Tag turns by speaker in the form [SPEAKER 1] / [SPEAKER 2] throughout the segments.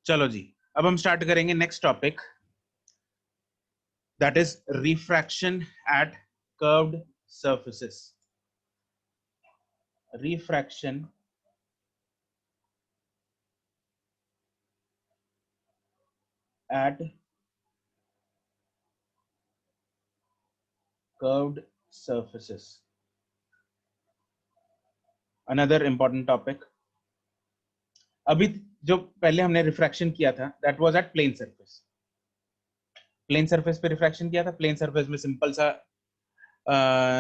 [SPEAKER 1] चलो जी, अब हम स्टार्ट करेंगे next topic, that is refraction at curved surfaces. Refraction at curved surfaces. Another important topic. अभी जो पहले हमने रिफ्रैक्शन किया था that was at plane surface. Plane surface पे रिफ्रैक्शन किया था. प्लेन सरफेस में सिंपल सा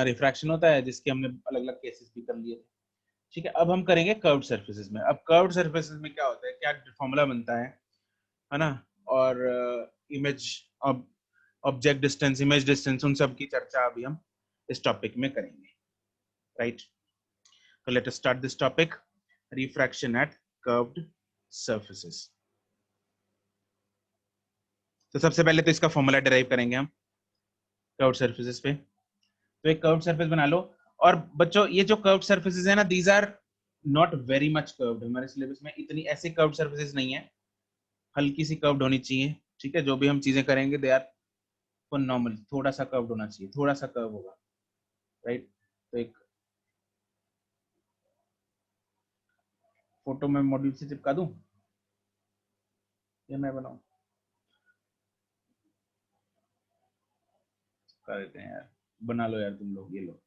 [SPEAKER 1] रिफ्रैक्शन होता है जिसके हमने अलग अलग केसेस भी कर लिए थे. ठीक है, अब हम करेंगे कर्व्ड सरफेसेस में. अब कर्व्ड सरफेसेस में क्या होता है, क्या फॉर्मूला बनता है ना, और image object distance, image distance, उन सब की चर्चा अभी हम इस टॉपिक में करेंगे. राइट, तो let us start this topic, refraction at curved surfaces. तो सबसे पहले तो इसका फॉर्मूला डिराइव करेंगे हम कर्व्ड सरफेसेस पे. तो एक कर्व्ड सरफेस बना लो. और बच्चों ये जो कर्व्ड सरफेसेस है ना, these are not very much curved. हमारे सिलेबस में इतनी ऐसे कर्व्ड सरफेसेस नहीं है, हल्की सी कर्व्ड होनी चाहिए. ठीक है, जो भी हम चीजें करेंगे दे आर नॉर्मल, थोड़ा सा कर्व्ड होना चाहिए, थोड़ा सा कर्व होगा. राइट, तो एक फोटो में मॉड्यूल से चिपका दूं या मैं बनाऊं? कर देते हैं यार, बना लो यार तुम लोग, ये लो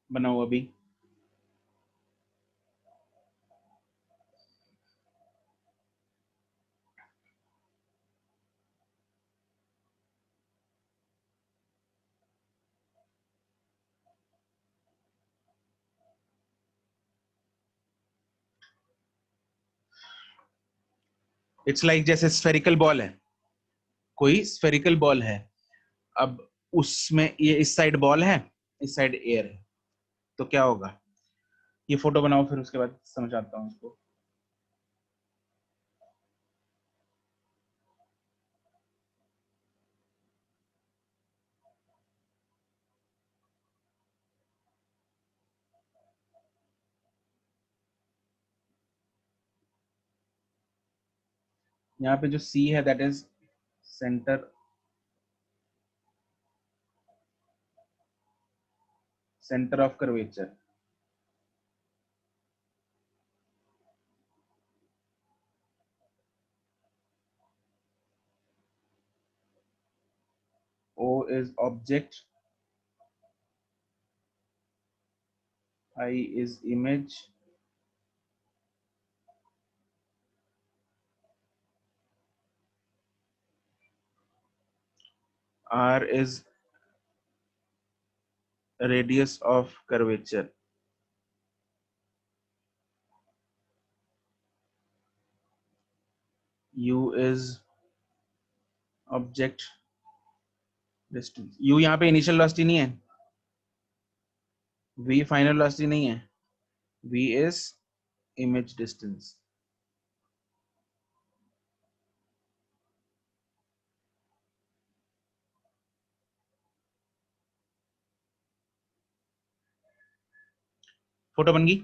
[SPEAKER 1] बनाओ अभी. इट्स लाइक जैसे स्फेरिकल बॉल है, कोई स्फेरिकल बॉल है. अब उसमें ये इस साइड बॉल है, इस साइड एयर है, तो क्या होगा? ये फोटो बनाओ, फिर उसके बाद समझाता हूँ इसको. यहाँ पे जो सी है that is centre, centre of curvature. O is object, I is image, R is radius of curvature, U is object distance. U यहाँ पे इनिशियल वेलोसिटी नहीं है, V फाइनल वेलोसिटी नहीं है, V is image distance. Photo बन गई.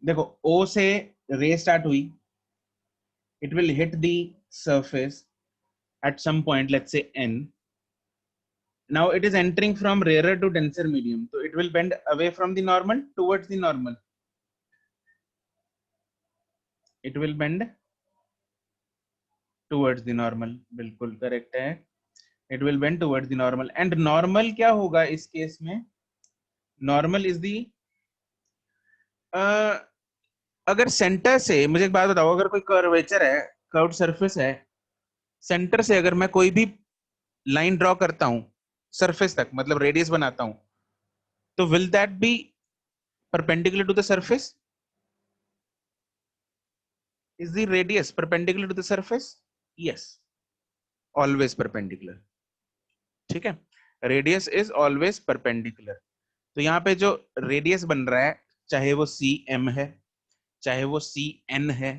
[SPEAKER 1] देखो O से रे स्टार्ट हुई, it will hit the surface at some point, let's say n. Now it is entering from rarer to denser medium, so it will bend away from the normal towards the normal. It will bend towards the normal. बिल्कुल correct है. It will bend towards the normal. And normal क्या होगा इस case में? Normal is the अगर centre से, मुझे एक बात बताओ, अगर कोई कर्वेचर है, कर्व्ड सरफेस है, सेंटर से अगर मैं कोई भी लाइन ड्रॉ करता हूं सरफेस तक, मतलब रेडियस बनाता हूं, तो will that be perpendicular to the surface? Is the radius perpendicular to the surface? Yes, always perpendicular. ठीक है, रेडियस इज ऑलवेज परपेंडिकुलर. तो यहाँ पे जो रेडियस बन रहा है, चाहे वो सी एम है, चाहे वो सी एन है,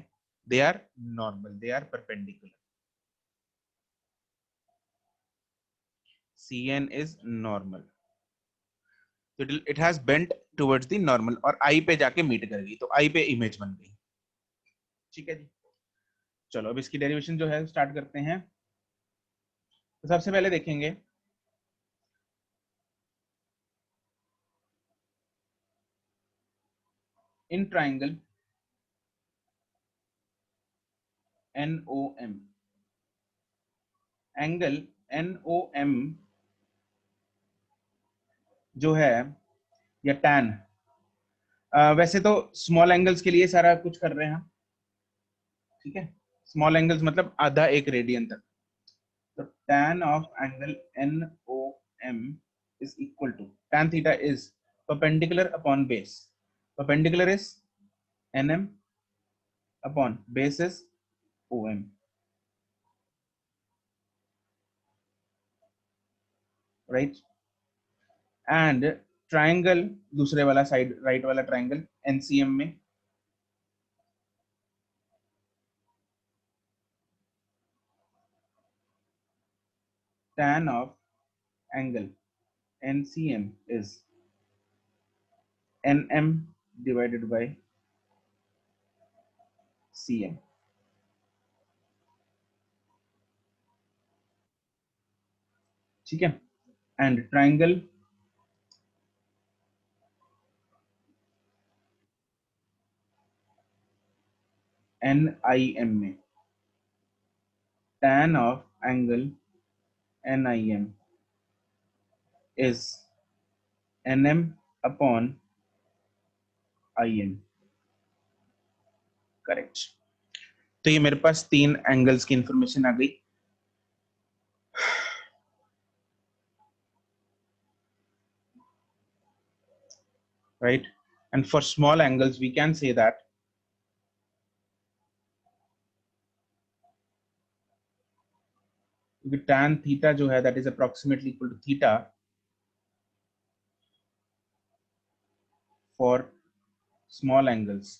[SPEAKER 1] they are normal, they are perpendicular. CN is normal, so it has bent towards the normal और I पे जाके मीट कर गई, तो I पे इमेज बन गई। ठीक है जी, चलो अब इसकी डेरिवेशन जो है स्टार्ट करते हैं। तो सबसे पहले देखेंगे in triangle NOM, angle NOM जो है या tan, वैसे तो स्मॉल एंगल्स के लिए सारा कुछ कर रहे हैं हम, ठीक है, स्मॉल एंगल्स मतलब आधा एक रेडियन तक। तो tan of angle NOM is equal to tan theta is perpendicular upon base, perpendicular is NM upon base is OM, right? And triangle दूसरे वाला साइड, राइट वाला ट्राइंगल NCM में tan of angle NCM is NM divided by CM, ठीक है। And triangle NIM में tan of angle NIM is NM upon IM, correct. तो ये मेरे पास तीन एंगल्स की इंफॉर्मेशन आ गई, right. And for small angles we can say that tan theta जो है that is approximately equal to theta for small angles,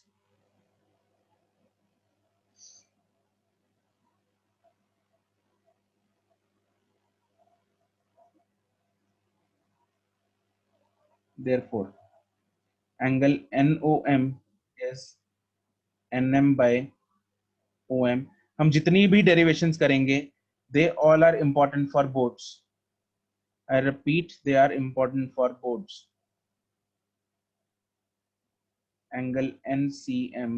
[SPEAKER 1] therefore angle NOM is NM by OM। हम जितनी भी डेरिवेशंस करेंगे they all are important for boards, I repeat they are important for boards। angle NCM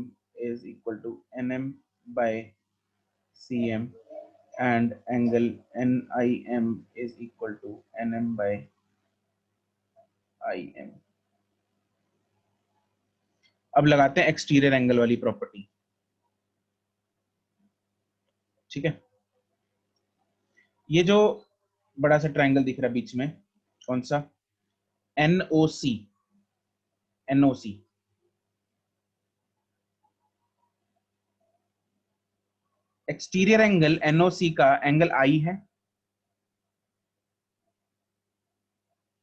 [SPEAKER 1] is equal to NM by CM and angle NIM is equal to NM by IM। अब लगाते हैं exterior angle वाली property, ठीक है। ये जो बड़ा सा ट्रायंगल दिख रहा है बीच में, कौन सा? NOC, NOC exterior angle NOC का एंगल I है,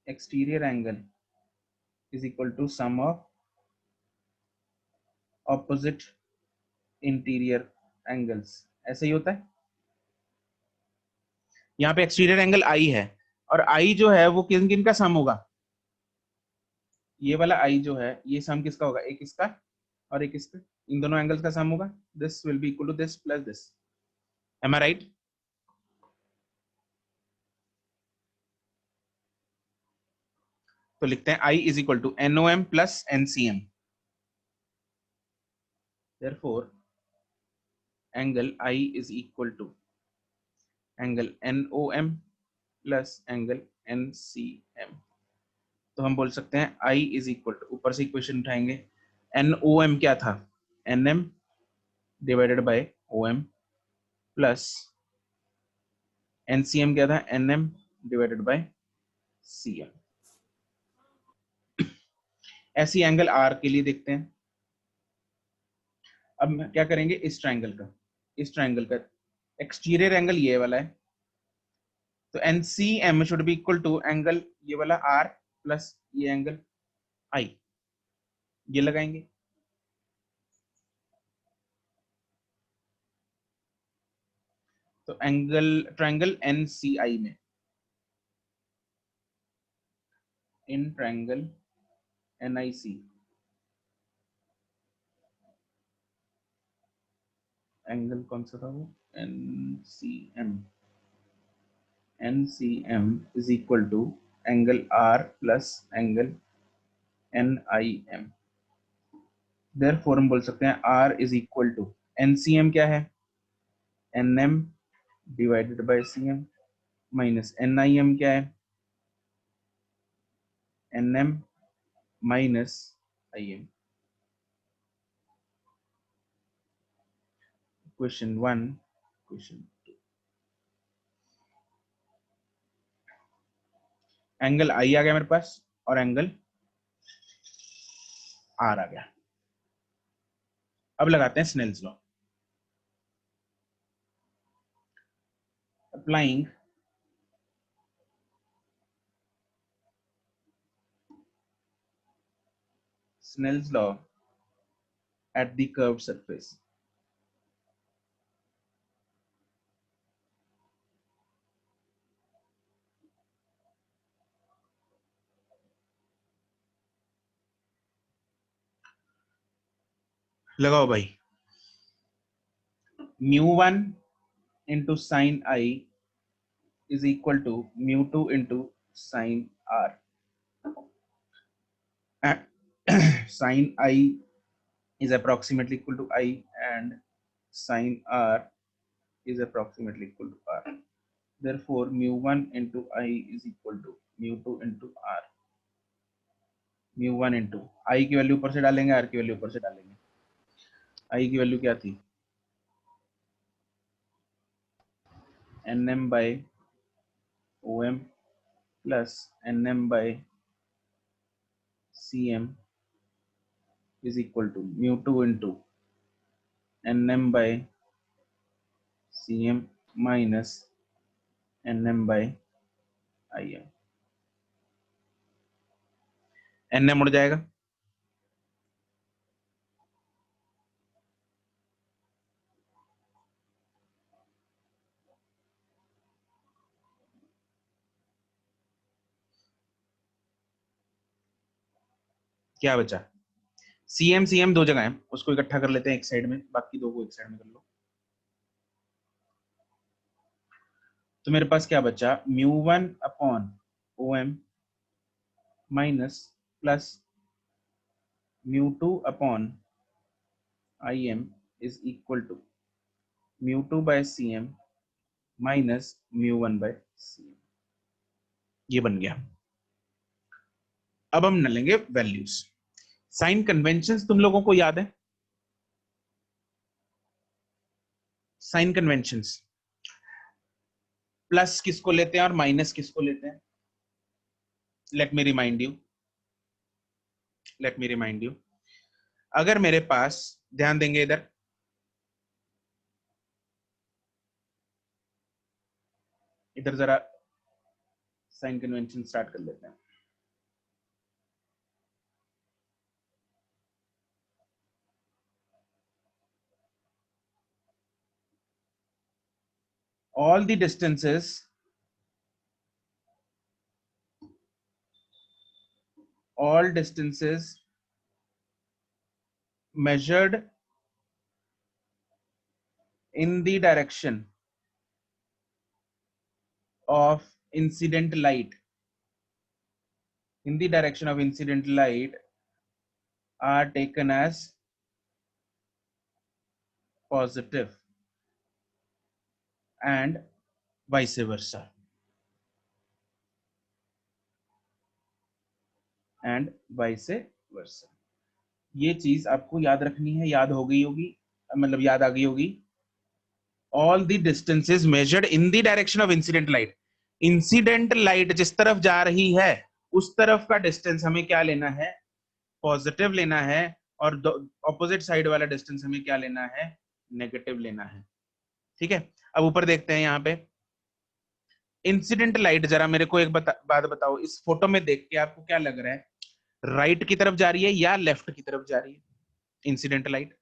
[SPEAKER 1] exterior angle is equal to sum of opposite interior angles, ऐसे ही होता है। यहाँ पे एक्सटीरियर एंगल I है और I जो है वो किन किन का सम होगा, ये वाला I जो है ये सम किसका होगा, एक इसका और एक इसका, इन दोनों एंगल्स का सम होगा। This will be equal to this plus this, am I right? तो लिखते हैं I is equal to NOM plus NCM, therefore angle I is equal to angle NOM plus angle NCM। तो हम बोल सकते हैं I इज इक्वल टू, ऊपर से इक्वेशन उठाएंगे, NOM क्या था, NM divided bye OM plus NCM क्या था, NM डिवाइडेड बाय CM। ऐसी एंगल R के लिए देखते हैं। अब क्या करेंगे, इस ट्रायंगल का, इस ट्रायंगल का एक्सटीरियर एंगल ये वाला है, तो NCM should be equal to angle ये वाला R प्लस ये एंगल I, ये लगाएंगे। तो एंगल ट्रायंगल NCI में इन ट्रायंगल NIC, एंगल कौन सा था वो, NCM, NCM is equal to angle R plus angle NIM। Therefore हम बोल सकते हैं R is equal to NCM क्या है, NM divided by CM minus NIM क्या है, NM minus IM। Question 1, question 2, angle I आ गया मेरे पास और एंगल R आ गया। अब लगाते हैं Snell's law. Applying Snell's law at the curved surface, लगाओ भाई। μ1 into sin I is equal to μ2 into sin R. Sin I is approximately equal to I and sin R is approximately equal to R. Therefore, μ1 into I is equal to μ2 into R. μ1 into I की value ऊपर से डालेंगे, R की value ऊपर से डालेंगे। I की value क्या थी, NM by OM plus NM by CM is equal to μ2 into NM by CM minus NM by IM। NM उड़ जाएगा, क्या बचा, CM दो जगह है, उसको इकट्ठा कर लेते हैं एक साइड में, बाकी दो को एक साइड में कर लो। तो मेरे पास क्या बचा, μ1 upon OM minus plus μ2 upon IM is equal to μ2 by CM minus μ1 by CM। ये बन गया। अब हम लेंगे वैल्यूज। साइन कन्वेंशंस तुम लोगों को याद है, साइन कन्वेंशंस प्लस किसको लेते हैं और माइनस किसको लेते हैं। लेट मी रिमाइंड यू, अगर मेरे पास, ध्यान देंगे इधर जरा साइन कन्वेंशन स्टार्ट कर लेते हैं। all the distances measured in the direction of incident light are taken as positive and vice versa, ये चीज आपको याद रखनी है, याद हो गई होगी, मतलब याद आ गई होगी। all the distances measured in the direction of incident light, incident light जिस तरफ जा रही है उस तरफ का डिस्टेंस हमें क्या लेना है, पॉजिटिव लेना है, और ऑपोजिट साइड वाला डिस्टेंस हमें क्या लेना है, नेगेटिव लेना है। ठीक है, अब ऊपर देखते हैं यहाँ पे इंसिडेंट लाइट। जरा मेरे को एक बात बताओ, इस फोटो में देख के आपको क्या लग रहा है, राइट की तरफ जा रही है या लेफ्ट की तरफ जा रही है incident light?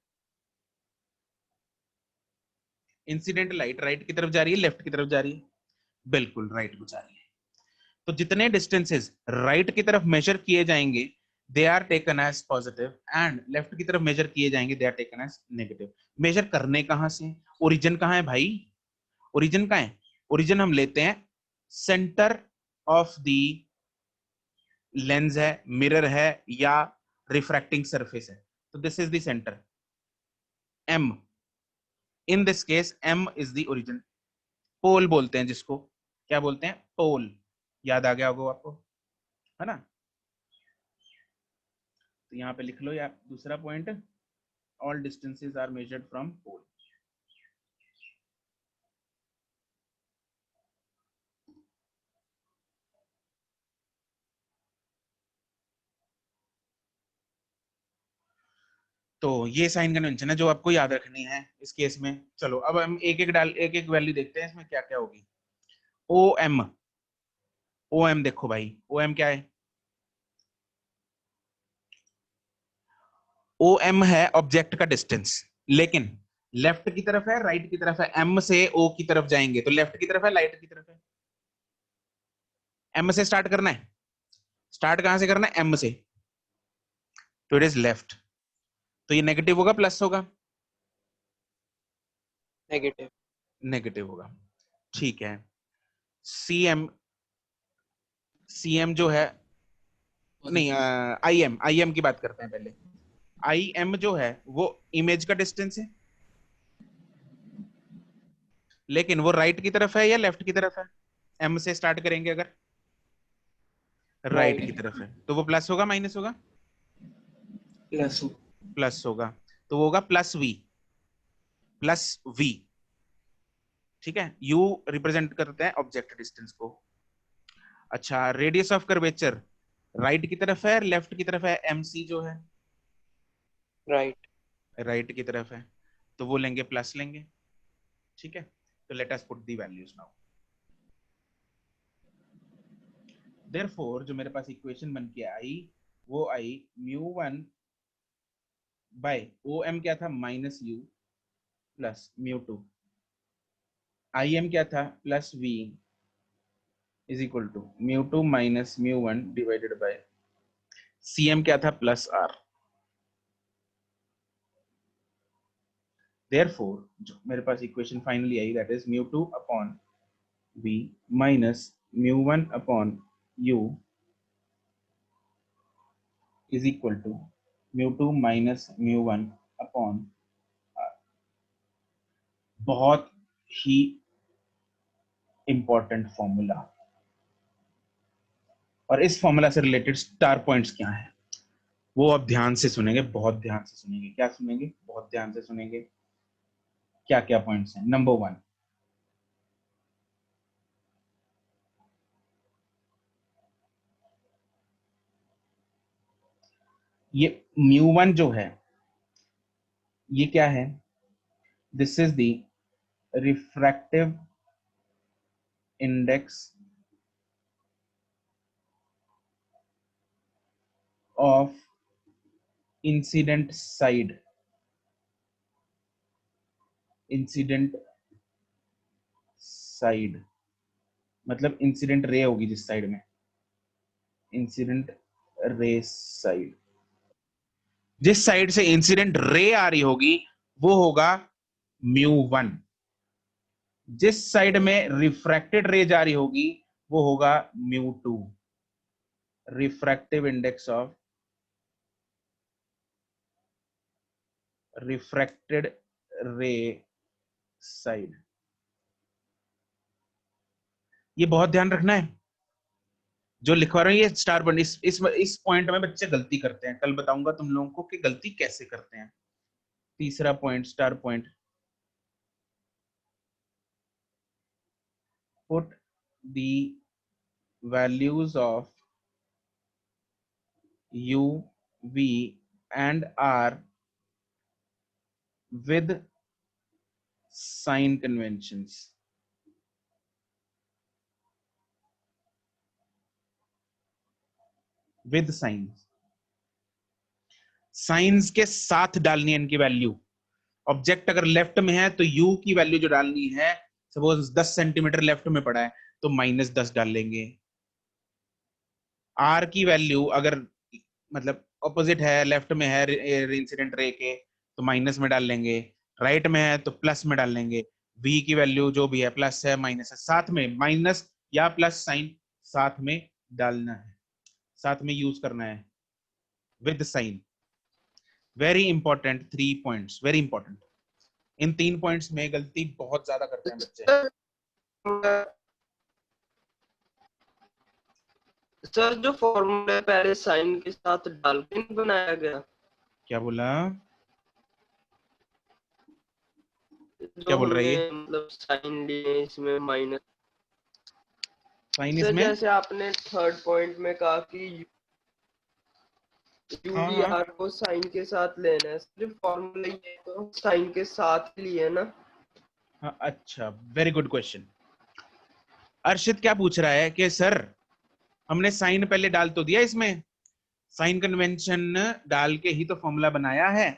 [SPEAKER 1] Incident light right की तरफ जा रही है, लेफ्ट की तरफ जा रही है? बिल्कुल राइट को जा रही है। तो जितने डिस्टेंसेस राइट की तरफ मेजर किए जाएंगे they are taken as positive, and left की तरफ मेजर किए जाएंगे they are taken as negative. Measure करने कहां से, ओरिजिन कहां है भाई, ओरिजिन कहां है, ओरिजिन हम लेते हैं सेंटर ऑफ द लेंस है, मिरर है या रिफ्रैक्टिंग सरफेस है, तो this is the centre m, in this case m is the origin. Pole बोलते हैं जिसको, क्या बोलते हैं, पोल, याद आ गया होगा आपको, है ना। तो यहाँ पे लिख लो या दूसरा point, all distances are measured from pole. तो ये साइन कन्वेंशन है जो आपको याद रखनी है इस केस में। चलो अब हम एक एक वैल्यू देखते हैं इसमें क्या क्या होगी। ओ एम, ओ एम देखो भाई, ओ एम क्या है, ओ एम है ऑब्जेक्ट का डिस्टेंस, लेकिन लेफ्ट की तरफ है राइट की तरफ है, एम से ओ की तरफ जाएंगे तो लेफ्ट की तरफ है राइट की तरफ है, एम से स्टार्ट करना है, स्टार्ट कहां से करना है, एम से, तो इट इज लेफ्ट, तो ये नेगेटिव होगा प्लस होगा,
[SPEAKER 2] नेगेटिव,
[SPEAKER 1] नेगेटिव होगा, ठीक है। सी एम, सी एम जो है, नहीं आई एम, आई एम की बात करते हैं पहले। आई एम जो है वो इमेज का डिस्टेंस है, लेकिन वो राइट की तरफ है या लेफ्ट की तरफ है, एम से स्टार्ट करेंगे अगर राइट की
[SPEAKER 2] राइट,
[SPEAKER 1] तरफ है तो वो प्लस होगा माइनस होगा,
[SPEAKER 2] प्लस,
[SPEAKER 1] प्लस होगा, तो वो होगा प्लस वी, प्लस वी, ठीक है। यू रिप्रेजेंट करते हैं ऑब्जेक्ट डिस्टेंस को। अच्छा, रेडियस ऑफ कर्वेचर राइट की तरफ है लेफ्ट की तरफ है, एम सी जो है
[SPEAKER 2] राइट,
[SPEAKER 1] राइट की तरफ है, तो वो लेंगे प्लस लेंगे, ठीक है। तो let us put the values now. Therefore जो मेरे पास इक्वेशन बन के आई वो I mu one by O M क्या था, minus u plus mu two, I M क्या था plus v is equal to mu two minus mu one divided by C M क्या था प्लस आर। देयरफॉर जो मेरे पास इक्वेशन फाइनली आई that is mu two upon v minus mu one upon u is equal to mu two minus mu one upon R. बहुत ही important formula, और इस फॉर्मूला से रिलेटेड स्टार पॉइंट्स क्या हैं वो अब ध्यान से सुनेंगे, बहुत ध्यान से सुनेंगे, क्या सुनेंगे, बहुत ध्यान से सुनेंगे। क्या क्या पॉइंट्स हैं, नंबर वन, ये म्यू वन जो है ये क्या है, this is the refractive index of incident side, incident side मतलब इंसिडेंट रे होगी जिस साइड में, इंसिडेंट रे साइड, जिस साइड से इंसिडेंट रे आ रही होगी वो होगा म्यू वन, जिस साइड में रिफ्रैक्टेड रे जा रही होगी वो होगा mu two, refractive index of refracted रे साइड। ये बहुत ध्यान रखना है, जो लिखवा रहा हूं ये स्टार बन, इस पॉइंट में बच्चे गलती करते हैं, कल बताऊंगा तुम लोगों को कि गलती कैसे करते हैं। तीसरा point, star point, put the values of u v and r with sign conventions, with signs, science के साथ डालनी है इनकी वैल्यू। ऑब्जेक्ट अगर लेफ्ट में है तो u की वैल्यू जो डालनी है, सपोज 10 सेंटीमीटर लेफ्ट में पड़ा है तो -10 डाल लेंगे, आर की वैल्यू अगर मतलब ऑपोजिट है, लेफ्ट में है इंसिडेंट रे के, तो माइनस में डाल लेंगे, राइट में है तो प्लस में डाल लेंगे। वी की वैल्यू जो भी है, प्लस है माइनस है, साथ में माइनस या प्लस साइन साथ में डालना है, साथ में यूज करना है with sign. Very important 3 points, very important. इन 3 पॉइंट्स में गलती बहुत ज्यादा करते हैं बच्चे।
[SPEAKER 2] सर जो फॉर्मूला पहले साइन के साथ डाल के नहीं बनाया गया?
[SPEAKER 1] क्या बोला? क्या
[SPEAKER 2] जो
[SPEAKER 1] बोल रही
[SPEAKER 2] हमने
[SPEAKER 1] है?
[SPEAKER 2] मतलब साइन लिए इसमें माइनस।
[SPEAKER 1] साइन
[SPEAKER 2] सर
[SPEAKER 1] इसमें?
[SPEAKER 2] जैसे आपने थर्ड पॉइंट में कहा कि
[SPEAKER 1] हाँ हाँ
[SPEAKER 2] यूवीआर को साइन के साथ लेना है, सिर्फ फॉर्मूला ये तो साइन के साथ लिए ना।
[SPEAKER 1] हाँ, अच्छा, वेरी गुड क्वेश्चन। अर्शित क्या पूछ रहा है कि सर हमने साइन पहले डाल तो दिया, इसमें साइन कन्वेंशन डाल के ही तो फॉर्मूला बनाया है,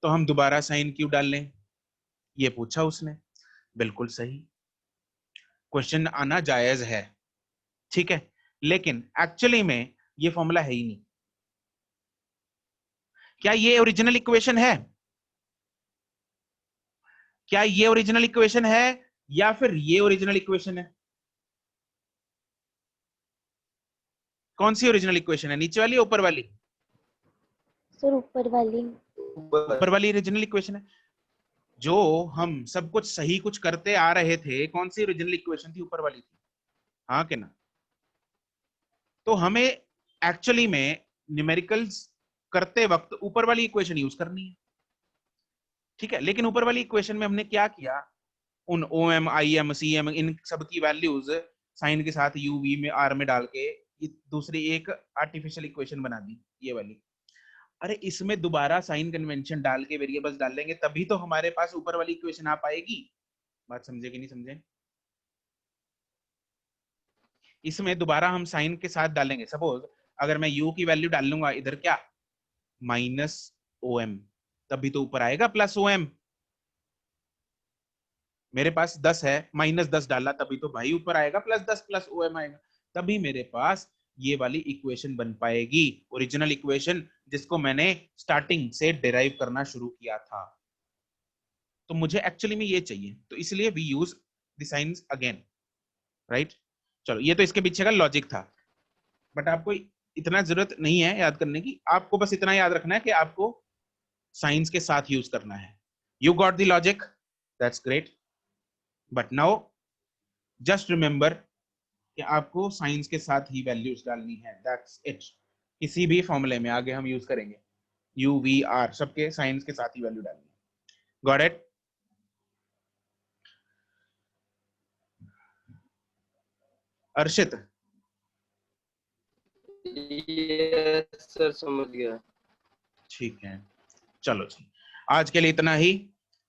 [SPEAKER 1] तो हम दोबारा साइन क्यों डाल लें, ये पूछा उसने। बिल्कुल सही, क्वेश्चन आना जायज है, ठीक है, लेकिन एक्चुअली में ये फॉर्मूला है ही नहीं। क्या ये ओरिजिनल इक्वेशन है? क्या ये ओरिजिनल इक्वेशन है या फिर ये ओरिजिनल इक्वेशन है? कौन सी ओरिजिनल इक्वेशन है, नीचे वाली ऊपर वाली?
[SPEAKER 3] सर ऊपर वाली।
[SPEAKER 1] ऊपर वाली ओरिजिनल इक्वेशन है। जो हम सब कुछ सही कुछ करते आ रहे थे, कौन सी ओरिजिनल इक्वेशन थी? ऊपर वाली थी, हाँ कि ना? तो हमें एक्चुअली में न्यूमेरिकल्स करते वक्त ऊपर वाली इक्वेशन यूज करनी है, ठीक है। लेकिन ऊपर वाली इक्वेशन में हमने क्या किया, उन O M I M C M इन सब की वैल्यूज साइन के साथ यू वी में आर में डाल के दूसरी एक आर्टिफिशियल इक्वेशन बना दी, ये वाली। अरे इसमें दोबारा साइन कन्वेंशन डाल के वेरिएबल्स डाल लेंगे, तभी तो हमारे पास ऊपर वाली इक्वेशन आ पाएगी। बात समझे कि नहीं समझे? इसमें दोबारा हम साइन के साथ डालेंगे। सपोज अगर मैं u की वैल्यू डाल लूंगा इधर, क्या माइनस ओ एम, तभी तो ऊपर आएगा प्लस ओ एम। मेरे पास 10 है, माइनस 10 डाला तभी तो भाई ऊपर आएगा प्लस 10 प्लस ओ एम आएगा, तभी मेरे पास ये वाली इक्वेशन बन पाएगी, ओरिजिनल इक्वेशन जिसको मैंने स्टार्टिंग से डिराइव करना शुरू किया था। तो मुझे एक्चुअली में ये चाहिए, तो इसलिए we use the signs again, right. चलो, ये तो इसके पीछे का लॉजिक था, बट आपको इतना जरूरत नहीं है याद करने की। आपको बस इतना याद रखना है कि आपको साइंस के साथ यूज करना है। You got the logic, that's great. But now just remember कि आपको साइंस के साथ ही वैल्यूज डालनी है, दैट्स इट। किसी भी फॉर्मूले में आगे हम यूज करेंगे यू वी आर, सबके साइंस के साथ ही वैल्यू डालनी है। Got it? अर्शित?
[SPEAKER 2] ये सर समझ गया।
[SPEAKER 1] ठीक है, चलो जी, आज के लिए इतना ही।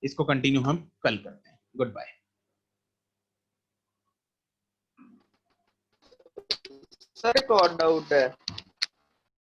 [SPEAKER 1] इसको कंटिन्यू हम कल करते हैं। Good bye.
[SPEAKER 2] सर एक और डाउट है।